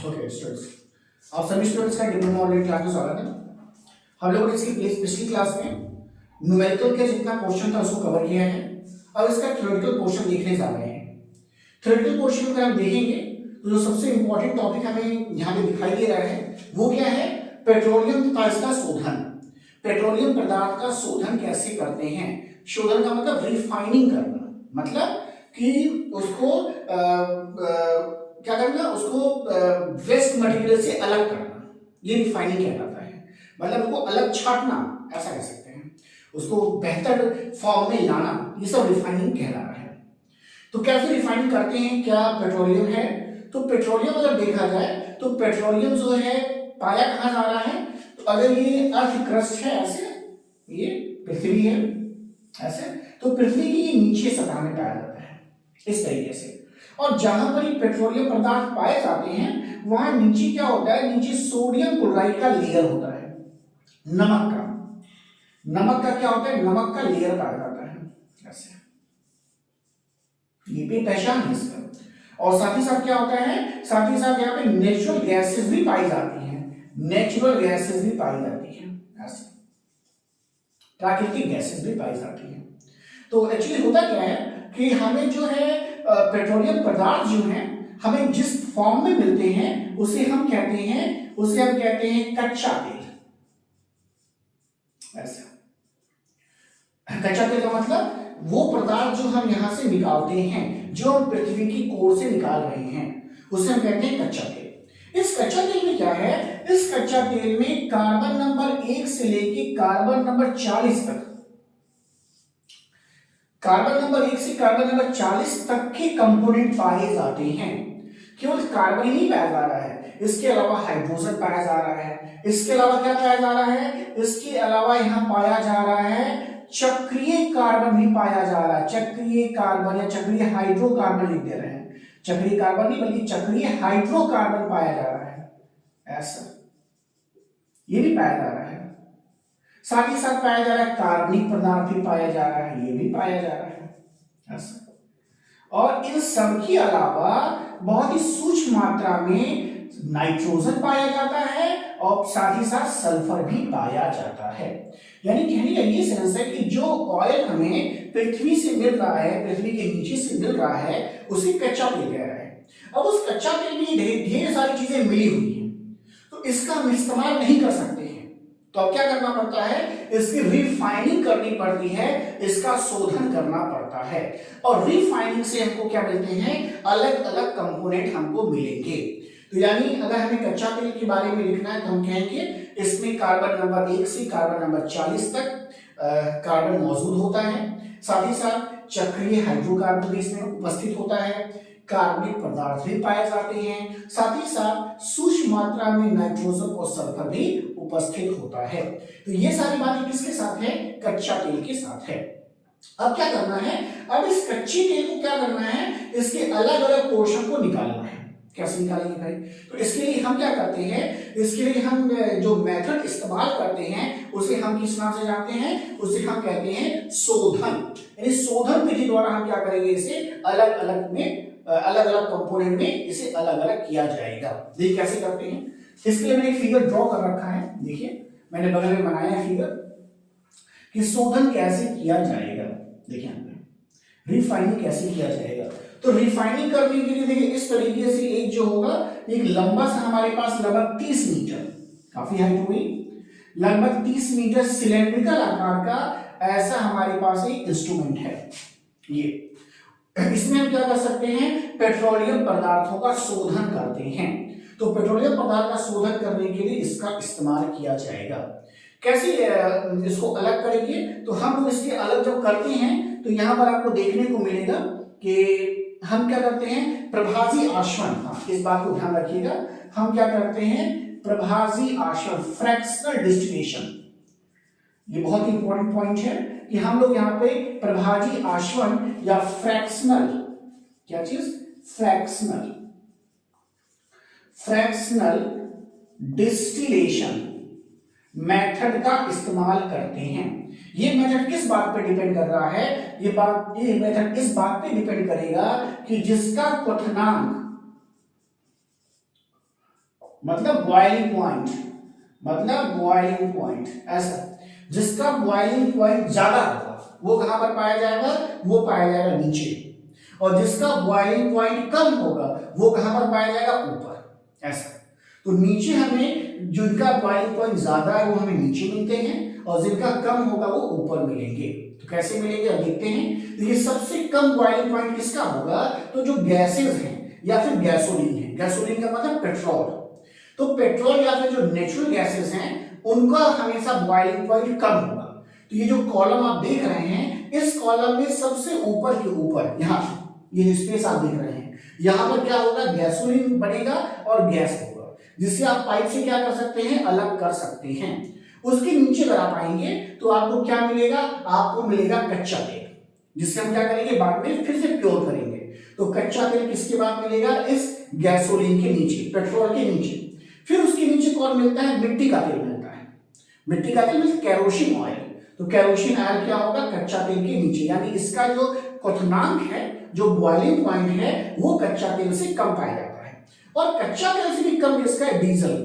Okay students, आप सभी students का डिप्लोमा ऑनलाइन क्लास में स्वागत है। हम लोगों ने इसकी पिछली क्लास में न्यूमेरिकल के जितना पोर्शन था उसको कवर किया है। अब इसका थ्योरेटिकल पोर्शन देखने जा रहे हैं। थ्योरेटिकल पोर्शन में हम देखेंगे तो जो सबसे इंपॉर्टेंट टॉपिक हमें यहाँ पे दिखाई दे रहा है वो क्या है, पेट्रोलियम तथा इसका शोधन। पेट्रोलियम पदार्थ का शोधन कैसे करते हैं। शोधन का मतलब रिफाइनिंग करना, मतलब कि उसको क्या करना, उसको वेस्ट मटेरियल से अलग करना, ये रिफाइनिंग कहलाता है। मतलब उसको अलग छाटना, ऐसा कह सकते हैं, उसको बेहतर फॉर्म में लाना, ये सब रिफाइनिंग कहला रहा है। तो कैसे रिफाइन करते हैं, क्या पेट्रोलियम है। तो पेट्रोलियम अगर देखा जाए तो पेट्रोलियम जो है पाया कहाँ जा रहा है, तो अगर ये अर्थ क्रस्ट है ऐसे, ये पृथ्वी है ऐसे, तो पृथ्वी की नीचे सतह में पाया जाता है इस तरीके से। और जहां पर ये पेट्रोलियम पदार्थ पाए जाते हैं वहां नीचे क्या होता है, नीचे सोडियम क्लोराइड का लेयर होता है, नमक का। नमक का क्या होता है, नमक का लेयर पाया जाता है ऐसे, ये भी पहचान है इसका। और साथ ही साथ क्या होता है, साथ ही साथ यहाँ पे नेचुरल गैसेस भी पाई जाती हैं, नेचुरल गैसेस भी पाई जाती हैं ऐसे, प्राकृतिक गैसेस भी पाई जाती हैं। तो एक्चुअली होता क्या है कि हमें जो है पेट्रोलियम पदार्थ जो है हमें जिस फॉर्म में मिलते हैं उसे हम कहते हैं कच्चा तेल ऐसा। कच्चा तेल का मतलब वो पदार्थ जो हम यहां से निकालते हैं, जो हम पृथ्वी की कोर से निकाल रहे हैं, उसे हम कहते हैं कच्चा तेल। इस कच्चा तेल में क्या है, इस कच्चा तेल में कार्बन नंबर 1 से लेके कार्बन नंबर 40 तक, कार्बन नंबर 1 से कार्बन नंबर 40 तक के कंपोनेंट पाए जाते हैं। केवल कार्बन ही नहीं पाया जा रहा है, इसके अलावा हाइड्रोजन पाया जा रहा है, इसके अलावा क्या पाया जा रहा है, इसके अलावा यहां पाया जा रहा है चक्रीय कार्बन भी पाया जा रहा है। चक्रीय कार्बन या चक्रीय हाइड्रोकार्बन लिख दे रहे हैं, चक्रीय कार्बन नहीं बल्कि चक्रीय हाइड्रोकार्बन पाया जा रहा है ऐसा, ये भी पाया जा रहा है। साथ ही साथ पाया जा रहा है कार्बनिक पदार्थ भी पाया जा रहा है, ये भी पाया जा रहा है ऐसा। और इन सब के अलावा बहुत ही सूक्ष्म मात्रा में नाइट्रोजन पाया जाता है और साथ ही साथ सल्फर भी पाया जाता है। यानी कहने का ये सेंस है कि जो ऑयल हमें पृथ्वी से मिल रहा है, पृथ्वी के नीचे से मिल रहा है, उसे कच्चा तेल कह रहा है। अब उस कच्चा तेल में ढेर सारी चीजें मिली हुई हैं, तो इसका हम इस्तेमाल नहीं कर सकते हैं। तो अब क्या करना पड़ता है, इसकी रिफाइनिंग करनी पड़ती है, इसका शोधन करना पड़ता है। और रिफाइनिंग से हमको क्या मिलते हैं, अलग अलग कंपोनेंट हमको मिलेंगे। तो यानी अगर हमें कच्चा तेल के बारे में लिखना है तो हम कहेंगे इसमें कार्बन नंबर 1 से कार्बन नंबर 40 तक कार्बन मौजूद होता है। साथ ही साथ चक्रीय हाइड्रोकार्बन भी इसमें उपस्थित होता है, कार्बनिक पदार्थ भी पाए जाते हैं, साथ ही साथ सूक्ष्म मात्रा में नाइट्रोजन और सल्फर भी उपस्थित होता है। तो ये सारी बातें किसके साथ है, कच्चा तेल के साथ है। अब क्या करना है, अब इस कच्चे तेल को क्या करना है, इसके अलग अलग पोर्शन को निकालना है। कैसे निकालेंगे भाई, तो इसके लिए हम क्या करते हैं, इसके लिए हम जो मेथड इस्तेमाल करते हैं उसे हम किस नाम से जानते हैं, उसे हम कहते हैं शोधन। यानी शोधन विधि द्वारा हम क्या करेंगे, इसे अलग अलग में अलग अलग कंपोनेंट में इसे अलग अलग किया जाएगा। देखिए कैसे करते हैं। इसके लिए मैंने एक फिगर ड्रॉ कर रखा है, देखिए मैंने बगल में बनाया है फिगर कि शोधन कैसे किया जाएगा। देखिए रिफाइनिंग कैसे किया जाएगा। तो रिफाइनिंग करने के लिए देखिए इस तरीके से एक जो होगा, एक लंबा सा हमारे पास लगभग 30 मीटर, काफी हाइट हुई, लगभग 30 मीटर सिलेंड्रिकल आकार का ऐसा हमारे पास एक इंस्ट्रूमेंट है। ये इसमें हम क्या कर सकते हैं, पेट्रोलियम पदार्थों का शोधन करते हैं। तो पेट्रोलियम पदार्थ का शोधन करने के लिए इसका इस्तेमाल किया जाएगा। कैसे इसको अलग करेंगे, तो हम लोग इसके अलग जब करते हैं तो यहां पर आपको देखने को मिलेगा कि हम क्या करते हैं, प्रभाजी आश्वन, हाँ इस बात को ध्यान रखिएगा, हम क्या करते हैं, प्रभाजी आश्वन, फ्रैक्शनल डिस्टिलेशन। ये बहुत ही इंपॉर्टेंट पॉइंट है कि हम लोग यहाँ पे प्रभाजी आश्वन या फ्रैक्शनल, क्या चीज, फ्रैक्शनल डिस्टिलेशन मेथड का इस्तेमाल करते हैं। ये मेथड किस बात पे डिपेंड कर रहा है, ये मेथड इस बात पे डिपेंड करेगा कि जिसका क्वथनांक मतलब बॉइलिंग पॉइंट, मतलब बॉइलिंग पॉइंट ऐसा। जिसका बॉइलिंग पॉइंट ज्यादा होगा वो कहां पर पाया जाएगा, वो पाया जाएगा नीचे, और जिसका बॉइलिंग पॉइंट कम होगा वो कहां पर पाया जाएगा, ऊपर ऐसा। तो नीचे हमें जिनका बॉइलिंग पॉइंट ज्यादा है वो हमें नीचे मिलते हैं, और जिनका कम होगा वो ऊपर मिलेंगे। तो कैसे मिलेंगे अब देखते हैं। तो ये सबसे कम बॉइलिंग पॉइंट किसका होगा, तो जो गैसेस हैं या फिर गैसोलीन है, गैसोलीन का मतलब पेट्रोल, तो पेट्रोल या फिर जो नेचुरल गैसेस हैं उनका हमेशा बॉइलिंग पॉइंट कम होगा। तो ये जो कॉलम आप देख रहे हैं, इस कॉलम में सबसे ऊपर के ऊपर यहाँ ये जो स्पेस आप देख रहे हैं, यहाँ पर क्या होगा, गैसोलीन बनेगा और गैस होगा, जिससे आप पाइप से क्या कर सकते हैं, अलग कर सकते हैं। उसके नीचे अगर आप आएंगे तो आपको क्या मिलेगा, आपको मिलेगा कच्चा तेल, जिससे हम क्या करेंगे, बाद में फिर से प्योर करेंगे। तो कच्चा तेल किसके बाद मिलेगा, इस गैसोलीन के नीचे, पेट्रोल के नीचे। फिर उसके नीचे कौन मिलता है, मिट्टी का तेल मिलता है। मिट्टी का तेल मींस कैरोसिन ऑयल। तो कैरोसिन ऑयल क्या होगा, कच्चा तेल के नीचे, यानी इसका जो क्वथनांक है, जो बॉइलिंग पॉइंट है, वो कच्चा तेल से कम पाया जाता है। और कच्चा तेल से भी कम किसका है, डीजल,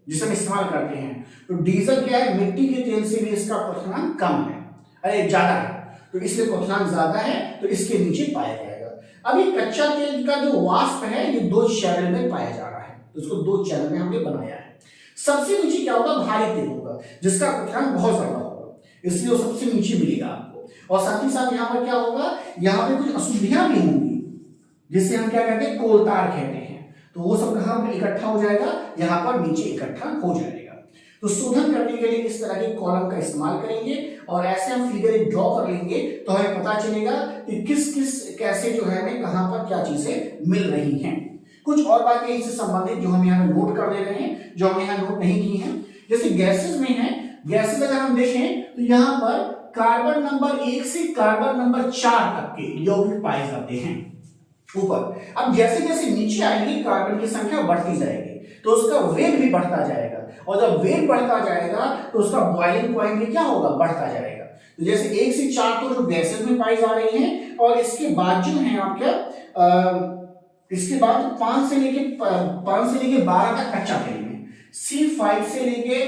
जिसे हम इस्तेमाल करते हैं। तो डीजल क्या है, मिट्टी के तेल से भी इसका क्वथनांक कम है, अरे ज्यादा है, तो इसलिए क्वथनांक ज्यादा है, तो इसके नीचे पाया जाएगा। अब ये कच्चा तेल का जो वाष्प है, ये दो चैनल में पाया जा रहा है, तो इसको दो चैनल में हमने बनाया है। सबसे नीचे क्या होगा, भारी तेल होगा, जिसका क्वथनांक बहुत ज्यादा होगा, इसलिए वो सबसे नीचे मिलेगा आपको। और साथ ही साथ यहाँ पर क्या होगा, यहाँ पे कुछ अशुद्धियां भी होंगी, जिसे हम क्या कहते हैं, कोलतार कहते हैं। तो वो सब कहां पर इकट्ठा हो जाएगा, यहाँ पर नीचे इकट्ठा हो जाएगा। तो शोधन करने के लिए इस तरह के कॉलम का इस्तेमाल करेंगे, और ऐसे हम फिगर एक ड्रॉ कर लेंगे, तो हमें पता चलेगा कि किस किस कैसे जो है हमें कहां पर क्या चीजें मिल रही हैं। कुछ और बातें इससे संबंधित जो हम यहाँ नोट कर ले रहे हैं, जो हमने यहाँ नोट नहीं की हैं, जैसे गैसेस में है, गैसेस अगर हम देखें तो यहाँ पर कार्बन नंबर 1 से कार्बन नंबर 4 तक के यौगिक पाए जाते हैं ऊपर। अब जैसे जैसे नीचे आएंगे कार्बन की संख्या बढ़ती जाएगी, तो उसका वेग भी बढ़ता जाएगा, और जब वेग बढ़ता जाएगा तो उसका बॉइलिंग पॉइंट भी क्या होगा, बढ़ता जाएगा। तो जैसे 1 से 4 तो जो गैसेस में पाई जा रही हैं, और इसके बाद जो है आपका इसके बाद 5 से लेके 12 तक कच्चा तेल में, C5 से लेके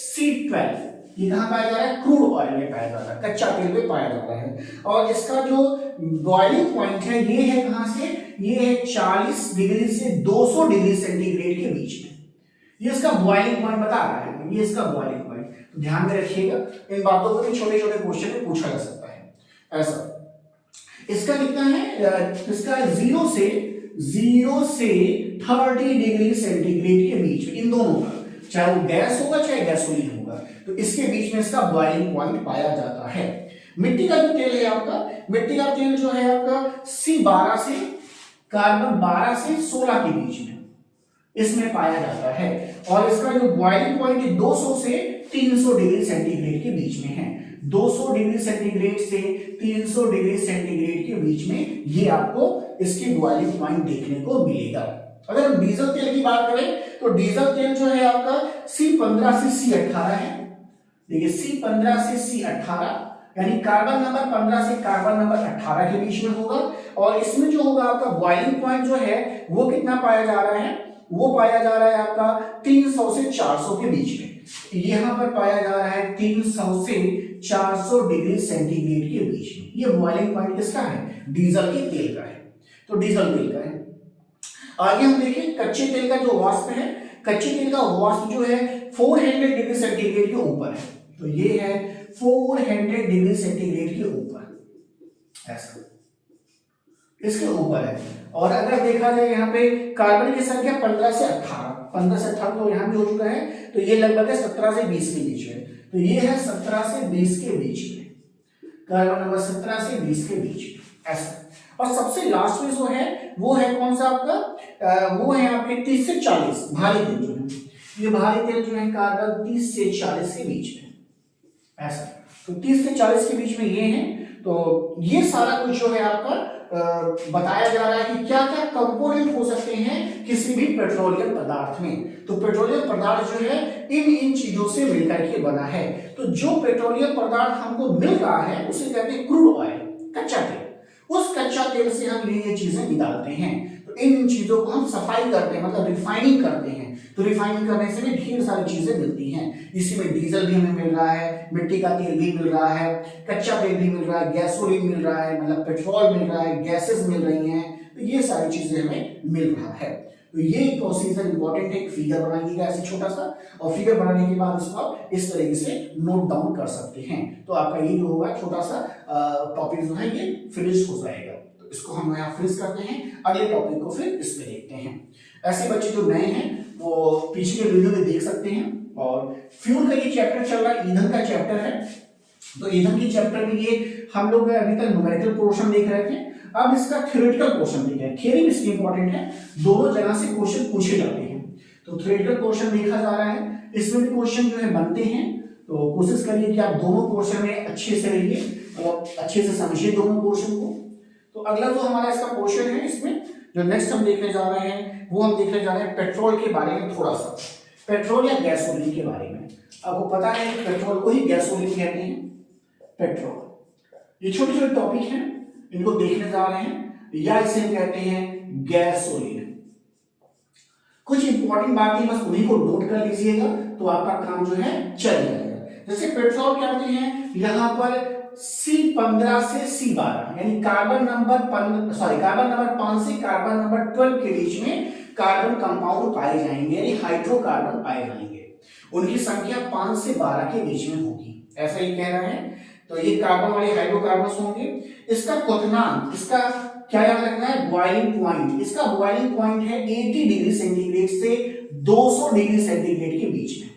C12 ये कहां पाया जा रहा है, क्रूड ऑयल में पाया जाता है, कच्चा तेल में पाया जाता है। और इसका जो बॉइलिंग पॉइंट है, ये है कहां से, ये है 40 डिग्री से 200 डिग्री सेंटीग्रेड के बीच में, ये इसका बॉइलिंग पॉइंट बता रहा है, ये इसका बॉइलिंग पॉइंट। तो ध्यान में रखिएगा, इन बातों को भी छोटे छोटे क्वेश्चन में पूछा जा सकता है ऐसा। इसका कितना है, इसका 0 से 30 डिग्री सेंटीग्रेड के बीच में, इन दोनों का, चाहे वो गैस होगा चाहे गैसोलीन होगा, तो इसके बीच में इसका बॉइलिंग पॉइंट पाया जाता है। मिट्टी का जो तेल है आपका, मिट्टी का तेल जो है आपका C12 से कार्बन 12 से 16 के बीच में इसमें पाया जाता है, और इसका जो बॉइलिंग पॉइंट है 200 से 300 डिग्री सेंटीग्रेड के बीच में है। 200 डिग्री सेंटीग्रेड से 300 डिग्री सेंटीग्रेड के बीच में ये आपको इसकी बॉइलिंग पॉइंट देखने को मिलेगा। अगर हम डीजल तेल की बात करें तो डीजल तेल जो है आपका C15 से C18 है। देखिए C15 से C18 यानी कार्बन नंबर 15 से कार्बन नंबर 18 के बीच में होगा, और इसमें जो होगा आपका बॉइलिंग पॉइंट जो है वो कितना पाया जा रहा है, वो पाया जा रहा है आपका 300 से 400 के बीच में। यहां पर पाया जा रहा है 300 से 400 डिग्री सेंटीग्रेड के बीच में। ये बॉइलिंग पॉइंट किसका है, डीजल के तेल का है, तो डीजल तेल का है। आगे हम देखें कच्चे तेल का जो वाष्प है, कच्चे तेल का वाष्प जो है 400 डिग्री सेंटीग्रेड के ऊपर है, तो ये है 400 डिग्री सेंटीग्रेड के ऊपर, ऐसा इसके ऊपर है। और अगर देखा जाए यहाँ पे कार्बन की संख्या 15 से 18 तो यहाँ भी हो चुका है, तो ये लगभग है 17 से 20 के बीच में, तो ये है 17 से 20 के बीच में, कार्बन नंबर 17 से 20 के बीच में ऐसा। और सबसे लास्ट में जो है वो है कौन सा आपका, वो है आपके 30 से 40 भारी तेल जो है, ये भारी तेल जो है कार्बन 30 से 40 के बीच में ऐसा। तो 30 से 40 के बीच में ये है। तो ये सारा कुछ जो है आपका बताया जा रहा है कि क्या क्या कंपोनेंट हो सकते हैं किसी भी पेट्रोलियम पदार्थ में। तो पेट्रोलियम पदार्थ जो है इन चीजों से मिलकर के बना है। तो जो पेट्रोलियम पदार्थ हमको मिल रहा है उसे कहते हैं क्रूड ऑयल, कच्चा तेल। उस कच्चा तेल से हम ये चीजें निकालते हैं। तो इन चीजों को हम सफाई करते हैं, मतलब रिफाइनिंग करते हैं। तो रिफाइनिंग करने से भी ढेर सारी चीजें मिलती हैं। इसी में डीजल भी हमें मिल रहा है, मिट्टी का तेल भी मिल रहा है, कच्चा तेल भी मिल रहा है, गैसोलीन मिल रहा है, मतलब पेट्रोल मिल रहा है, गैसेस मिल रही हैं। तो ये सारी चीजें हमें मिल रहा है। तो ये प्रोसीजर इंपॉर्टेंट है। एक फिगर बनाइएगा ऐसे छोटा सा, और फिगर बनाने के बाद इसको आप इस तरीके से नोट डाउन कर सकते हैं। तो आपका ये जो होगा छोटा सा टॉपिक जो है ये फिनिश हो जाएगा। तो इसको हम यहाँ फिनिश करते हैं, अगले टॉपिक को फिर इसमें देखते हैं। ऐसे बच्चे जो नए हैं वो पीछे के वीडियो में देख सकते हैं। और फ्यूल का ये चैप्टर चल रहा है, ईंधन का चैप्टर है। तो ईंधन के चैप्टर में ये हम लोग अभी तक न्यूमेरिकल पोर्शन देख रहे थे, अब इसका थ्योरेटिकल पोर्शन देखा है। थ्योरी इसकी इंपॉर्टेंट है, दोनों जगह से क्वेश्चन पूछे जाते हैं। तो थ्योरेटिकल पोर्शन देखा जा रहा है, इसमें भी क्वेश्चन जो है बनते हैं। तो कोशिश करिए कि आप दोनों पोर्शन में अच्छे से रहिए, मतलब अच्छे से समझिए दोनों पोर्शन को। तो अगला जो हमारा इसका पोर्शन है, इसमें जो नेक्स्ट हम देखने जा रहे हैं वो हम देखने जा रहे हैं पेट्रोल के बारे में, थोड़ा सा पेट्रोल या गैसोलीन के बारे में। आपको पता है पेट्रोल को ही गैसोलीन कहते हैं, पेट्रोल। ये छोटे छोटे टॉपिक हैं, इनको देखने जा रहे हैं, या इसे हम कहते हैं गैसोलीन। कुछ इंपॉर्टेंट बातें बस उन्हीं को नोट कर लीजिएगा तो आपका काम जो है चल जाएगा। जैसे पेट्रोल कहते हैं, यहां पर C15 से C12 यानी कार्बन नंबर 5 से कार्बन नंबर 12 के बीच में कार्बन कंपाउंड पाए जाएंगे, यानी हाइड्रोकार्बन पाए जाएंगे। उनकी संख्या 5 से 12 के बीच में होगी, ऐसा ही कह रहे हैं। तो ये कार्बन वाले हाइड्रोकार्बन होंगे। इसका क्वथनांक, इसका क्या याद रखना है, बॉइलिंग पॉइंट। इसका बॉइलिंग पॉइंट है 80 डिग्री सेंटीग्रेड से 200 डिग्री सेंटीग्रेड के बीच में।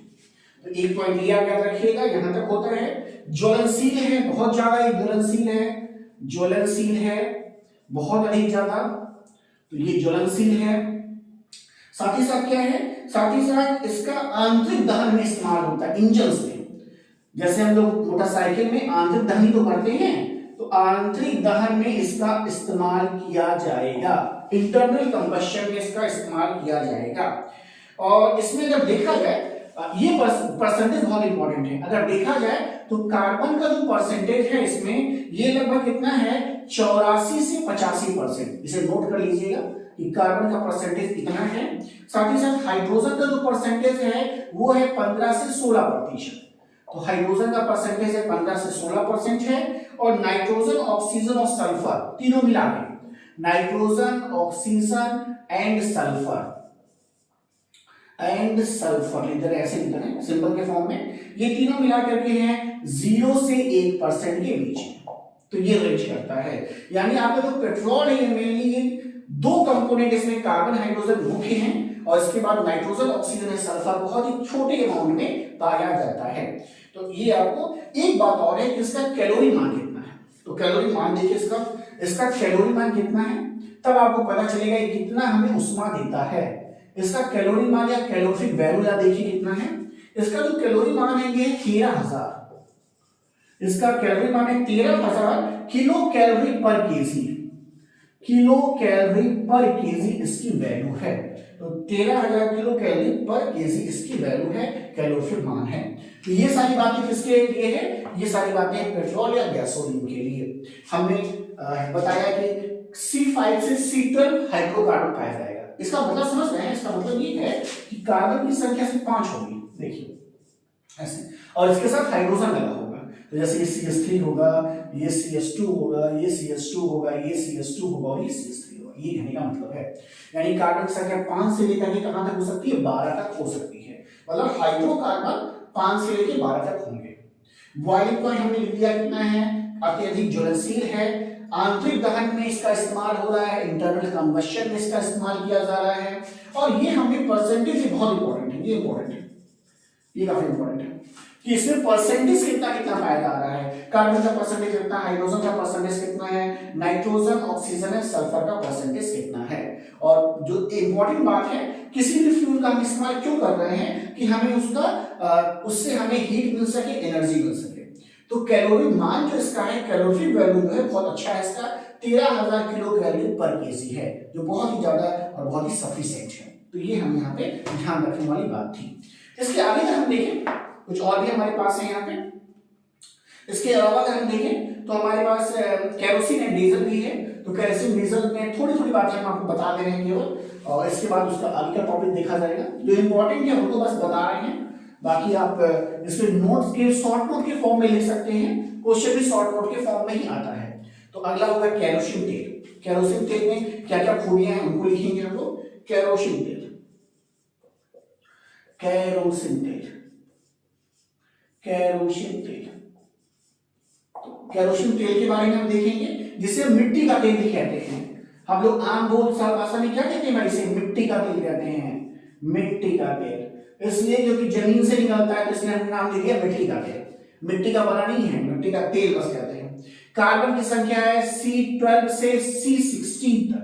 तो एक पॉइंट ये याद रखिएगा, यहां तक होता है। ज्वलनशील है, बहुत ज्यादा ज्वलनशील है, ज्वलनशील है बहुत अधिक ज्यादा, तो ये ज्वलनशील है। साथ ही साथ क्या है, साथ ही साथ इसका आंतरिक दहन में इस्तेमाल होता है इंजन में। जैसे हम लोग मोटरसाइकिल में आंतरिक दहन तो करते हैं, तो आंतरिक दहन में इसका इस्तेमाल किया जाएगा, इंटरनल कंबशन में इसका इस्तेमाल किया जाएगा। और इसमें जब देखा जाए, ये परसेंटेज बहुत इंपॉर्टेंट है। अगर देखा जाए तो कार्बन का जो परसेंटेज है इसमें, ये लगभग कितना है, 84 से 85%। इसे नोट कर लीजिएगा कि कार्बन का परसेंटेज इतना है। साथ ही साथ हाइड्रोजन का जो परसेंटेज है वो है 15 से 16%। तो हाइड्रोजन का परसेंटेज है 15 से 16% है। और नाइट्रोजन, ऑक्सीजन और सल्फर तीनों मिला के, नाइट्रोजन, ऑक्सीजन एंड सल्फर इधर ऐसे लिखते हैं सिंबल के फॉर्म में, ये तीनों मिला करके हैं 0 से 1% के बीच में। तो ये रेंज करता है, यानी आपका जो पेट्रोल है ये मेनली दो कंपोनेंट इसमें कार्बन हाइड्रोजन मुख्य हैं, और इसके बाद नाइट्रोजन, ऑक्सीजन और सल्फर बहुत ही छोटे अमाउंट में पाया जाता है। तो ये आपको एक बात और है कि इसका कैलोरी मान कितना है। तो कैलोरी मान देखिए, इसका कैलोरी मान कितना है, तब आपको पता चलेगा ये कितना हमें उष्मा देता है। इसका कैलोरी मान या कैलोरीफिक वैल्यू या देखिए कितना है। इसका जो कैलोरी मान है ये 13,000, इसका कैलोरी मान है 13,000 किलो कैलोरी पर केजी, किलो कैलोरी पर केजी इसकी वैल्यू है। तो 13,000 किलो कैलोरी पर केजी इसकी वैल्यू है, कैलोरीफिक मान है। तो ये सारी बातें किसके लिए है, ये सारी बातें पेट्रोल या गैसोलीन के लिए। हमने बताया कि C5 से C12 हाइड्रोकार्बन पाया जाएगा। इसका मतलब समझ रहे हैं, इसका मतलब ये है कि कार्बन की संख्या से 5 होगी, देखिए ऐसे, और इसके साथ हाइड्रोजन लगा होगा। तो जैसे ये CH3 होगा, ये CH2 होगा, ये CH2 होगा, ये CH2 होगा और ये CH3 होगा। ये कहने का मतलब है, यानी कार्बन की संख्या 5 से लेकर के कहां तक हो सकती है, 12 तक हो सकती है। मतलब हाइड्रोकार्बन 5 से लेकर 12 तक होंगे। बॉइलिंग पॉइंट हमने लिख दिया कितना है, अत्यधिक ज्वलनशील है, आंतरिक दहन में इसका इस्तेमाल हो रहा है, इंटरनल कंबशन में इसका इस्तेमाल किया जा रहा है। और ये हमें परसेंटेज बहुत इंपॉर्टेंट है, ये इंपॉर्टेंट है, ये काफी इंपॉर्टेंट है कि इसमें परसेंटेज कितना कितना पाया जा रहा है। कार्बन का परसेंटेज कितना, हाइड्रोजन का परसेंटेज कितना है, नाइट्रोजन, ऑक्सीजन और सल्फर का परसेंटेज कितना है। और जो इंपॉर्टेंट बात है, किसी भी फ्यूल का हम इस्तेमाल क्यों कर रहे हैं कि हमें उससे हमें हीट मिल सके, एनर्जी मिल सके। तो कैलोरी मान जो इसका है, कैलोरीफिक वैल्यू जो है बहुत अच्छा है इसका, 13,000 किलो कैलोरी पर केजी है, जो बहुत ही ज्यादा और बहुत ही सफिशिएंट है। तो ये हम यहाँ पे ध्यान रखने वाली बात थी। इसके आगे अगर हम देखें, कुछ और भी हमारे पास है यहाँ पे। इसके अलावा अगर हम देखें तो हमारे पास कैरोसिन एंड डीजल भी है। तो केरोसिन डीजल में थोड़ी थोड़ी बातें हम आपको बता दे रहे हैं केवल, और इसके बाद उसका आगे का टॉपिक देखा जाएगा। जो इंपॉर्टेंट है उनको बस बता रहे हैं, बाकी आप इसके नोट्स के शॉर्ट नोट के फॉर्म में लिख सकते हैं, क्वेश्चन भी शॉर्ट नोट के फॉर्म में ही आता है। तो अगला होगा केरोसिन तेल। केरोसिन तेल में क्या क्या खूबियां हैं उनको लिखेंगे हम लोग। केरोसिन तेल, केरोसिन तेल, केरोसिन तेल। केरोसिन तेल के बारे में हम देखेंगे, जिसे मिट्टी का तेल भी कहते हैं। हम लोग आम बोल भाषा में क्या कहते हैं भाई, इसे मिट्टी का तेल कहते हैं, मिट्टी का तेल। इसलिए क्योंकि जमीन से निकलता है तो इसलिए हमने नाम दे दिया मिट्टी का तेल। मिट्टी का बना नहीं है, मिट्टी का तेल बस कहते हैं। कार्बन की संख्या है C12 से C16 तक,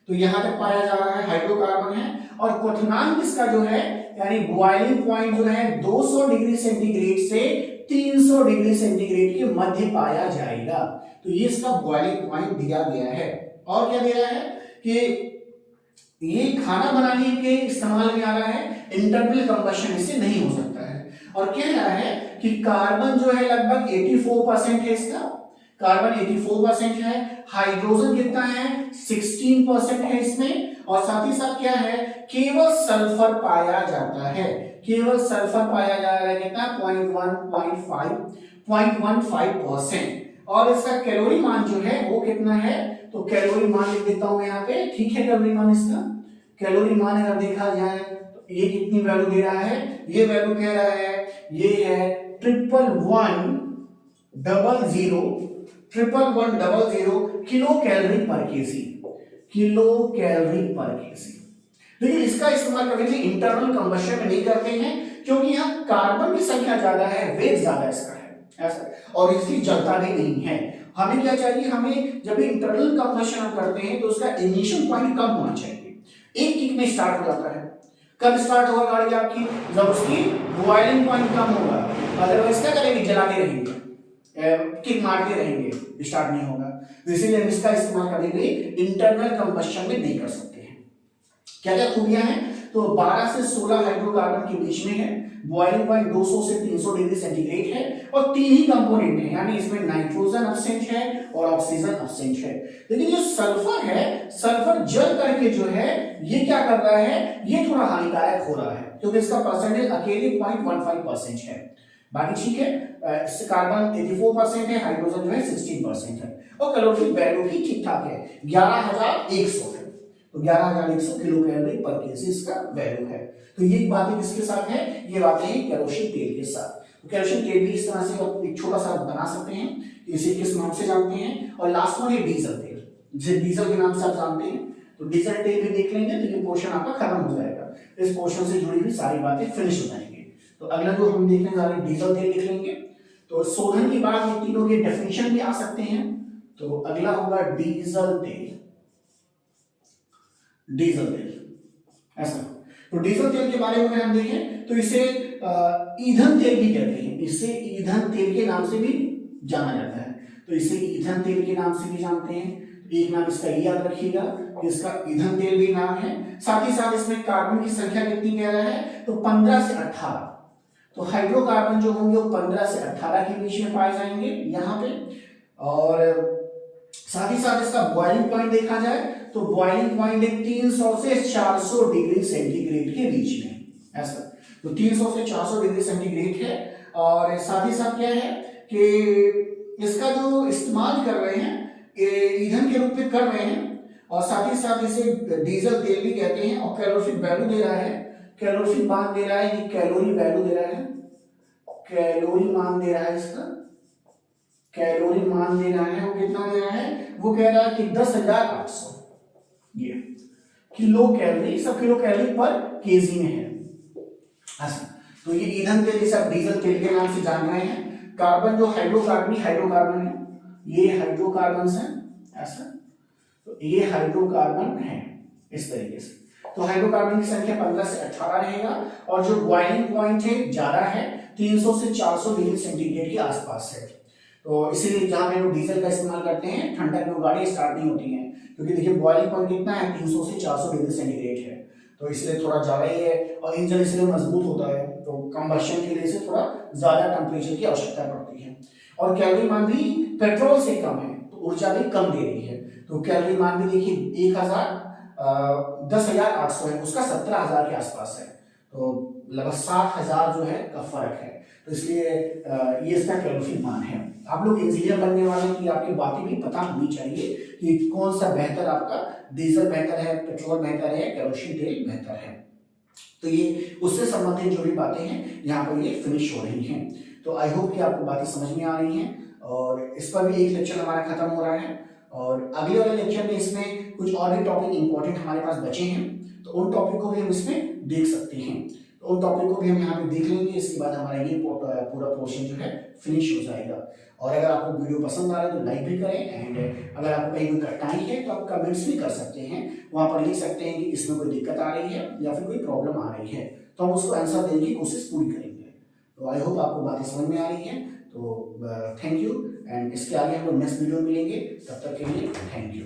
तो यहां तक पाया जा रहा है हाइड्रोकार्बन है। और क्वथनांक इसका जो है यानी बॉइलिंग पॉइंट जो है 200 डिग्री सेंटीग्रेड से 300 डिग्री सेंटीग्रेड के मध्य पाया जाएगा। तो ये इसका बॉइलिंग पॉइंट दिया गया है। और क्या दिया है कि ये खाना बनाने के इस्तेमाल में आ रहा है, इंटरनल कंबशन इससे नहीं हो सकता है। और कह रहा है कि कार्बन जो है लगभग 84% है इसका, कार्बन 84% है। हाइड्रोजन कितना है, 16% है इसमें। और साथ ही साथ क्या है, केवल सल्फर पाया जाता है, केवल सल्फर पाया जा रहा है कितना, 0.15%। और इसका कैलोरी मान जो है वो कितना है, तो कैलोरी मान लिख देता हूं मैं यहाँ पे, ठीक है। कैलोरी मान इसका, कैलोरी मान अगर देखा जाए तो ये कितनी वैल्यू दे रहा है, ये वैल्यू कह रहा है ये है 11100 किलो कैलोरी पर केजी, किलो कैलोरी पर केजी। लेकिन इसका इस्तेमाल कभी भी इंटरनल कंबशन में नहीं करते हैं, क्योंकि यहाँ कार्बन की संख्या ज्यादा है, वेट ज्यादा इसका है ऐसा, और इसकी जलता भी नहीं है। हमें क्या चाहिए, हमें जब भी इंटरनल कंबशन हम करते हैं तो उसका इनिशियल पॉइंट कम होना चाहिए, एक किक में स्टार्ट हो जाता है। कब स्टार्ट होगा गाड़ी आपकी, जब उसकी बॉइलिंग पॉइंट कम होगा। अदरवाइज क्या करेंगे, जलाते रहेंगे, किक मारते रहेंगे, स्टार्ट नहीं होगा। तो इसीलिए हम इसका इस्तेमाल कभी भी इंटरनल कंबशन में नहीं कर सकते हैं। क्या क्या खूबियां हैं, तो 12 से 16 हाइड्रोकार्बन के बीच में है, बॉइलिंग पॉइंट 200 से 300 डिग्री सेंटीग्रेड है, और 3 ही कंपोनेंट है, यानी इसमें नाइट्रोजन एब्सेंट है और ऑक्सीजन एब्सेंट है। लेकिन जो सल्फर है, सल्फर जल करके जो है ये क्या कर रहा है, ये थोड़ा हानिकारक हो रहा है, क्योंकि इसका परसेंटेज अकेले 0.15% है। बाकी ठीक है, कार्बन 84% है, हाइड्रोजन जो है 16% है, और कैलोरी वैल्यू भी ठीक ठाक है, 11100 है। तो 11100 किलो कैलोरी पर केजी इसका वैल्यू है। तो ये बातें किसके साथ है, ये बातें हैं केरोसिन तेल के साथ। तो केरोसिन तेल भी इस तरह से आप एक छोटा सा बना सकते हैं, इसे किस नाम से जानते हैं। और लास्ट में ये डीजल तेल, जिसे डीजल के नाम से आप जानते हैं, तो डीजल तेल भी देख लेंगे तो ये पोर्शन आपका खत्म हो जाएगा, इस पोर्शन से जुड़ी हुई सारी बातें फिनिश हो जाएंगी। तो अगला जो हम देखने जा रहे हैं डीजल तेल लिख लेंगे। तो शोधन के बाद ये तीनों के डेफिनेशन भी आ सकते हैं। तो अगला होगा डीजल तेल, डीजल तेल ऐसा। तो डीजल तेल के बारे में अगर हम देखें तो इसे ईंधन तेल भी कहते हैं, इसे ईंधन तेल के नाम से भी जाना जाता है। तो इसे ईंधन तेल के नाम से भी जानते हैं। एक नाम इसका ये याद रखिएगा, इसका ईंधन तेल भी नाम है। साथ ही साथ इसमें कार्बन की संख्या कितनी कह रहा है, तो 15 से 18। तो हाइड्रोकार्बन जो होंगे वो 15 से 18 के बीच में पाए जाएंगे यहाँ पे। और साथ ही साथ इसका बॉइलिंग पॉइंट देखा जाए तो बॉइलिंग पॉइंट है 300 से 400 डिग्री सेंटीग्रेड के बीच में ऐसा। तो 300 से 400 डिग्री सेंटीग्रेड है। और साथ ही साथ क्या है कि इसका जो इस्तेमाल कर रहे हैं ईंधन के रूप में कर रहे हैं, और साथ ही साथ इसे डीजल तेल भी कहते हैं। और कैलोरीफिक वैल्यू दे रहा है, कैलोरीफिक मान दे रहा है, ये कैलोरी वैल्यू दे रहा है, कैलोरी मान दे रहा है, इसका कैलोरी मान दे रहा है। वो कितना दे रहा है, वो कह रहा है कि 10,800 ये किलो कैलोरी, सब किलो कैलोरी पर केजी में है ऐसा। तो ये ईंधन तेल जिसे आप डीजल तेल के नाम से जान रहे हैं। कार्बन जो हाइड्रोकार्बन है, ये हाइड्रोकार्बन है ऐसा। तो ये हाइड्रोकार्बन है इस तरीके से। तो हाइड्रोकार्बन की संख्या 15 से 18 रहेगा, और जो बॉइलिंग पॉइंट है ज्यादा है, 300 से 400 डिग्री सेंटीग्रेड के आसपास है। तो इसीलिए जहां में डीजल का इस्तेमाल करते हैं ठंडक में गाड़ी स्टार्ट नहीं होती है, क्योंकि देखिए बॉइलिंग पॉइंट कितना है, 300 से 400 डिग्री सेंटीग्रेड है। तो इसलिए थोड़ा ज्यादा ही है, और इंजन इसलिए मजबूत होता है, तो कंबशन के लिए से थोड़ा ज्यादा टेम्परेचर की आवश्यकता पड़ती है। और कैलोरी मान भी पेट्रोल से कम है, तो ऊर्जा भी कम दे रही है। तो कैलोरी मान भी देखिए 10,800 है, उसका 17,000 के आसपास है, तो लगभग 7,000 जो है का फर्क है। तो इसलिए ये इसका कैलोरी मान है। आप लोग इंजीनियर बनने वाले की आपकी बातें भी पता होनी चाहिए कि कौन सा बेहतर, आपका डीजल बेहतर है, पेट्रोल बेहतर है, केरोसिन तेल बेहतर है। तो ये उससे संबंधित जो भी बातें हैं यहाँ पर ये फिनिश हो रही हैं। तो आई होप कि आपको बातें समझ में आ रही हैं, और इस पर भी एक लेक्चर हमारा खत्म हो रहा है, और अगले वाले लेक्चर में इसमें कुछ और भी टॉपिक इंपॉर्टेंट हमारे पास बचे हैं, तो उन टॉपिक को भी हम इसमें देख सकते हैं। तो उन टॉपिक को भी हम यहाँ पे देख लेंगे, इसके बाद हमारा ये पूरा पोर्शन जो है फिनिश हो जाएगा। और अगर आपको वीडियो पसंद आ रहा है तो लाइक भी करें, एंड अगर आपको कहीं कोई कठिनाई है तो आप कमेंट्स भी कर सकते हैं, वहां पर लिख सकते हैं कि इसमें कोई दिक्कत आ रही है या फिर कोई प्रॉब्लम आ रही है, तो हम उसको आंसर देने की कोशिश पूरी करेंगे। तो आई होप आपको बातें समझ में आ रही है। तो थैंक यू, एंड इसके आगे हम लोग नेक्स्ट वीडियो मिलेंगे, तब तक के लिए थैंक यू।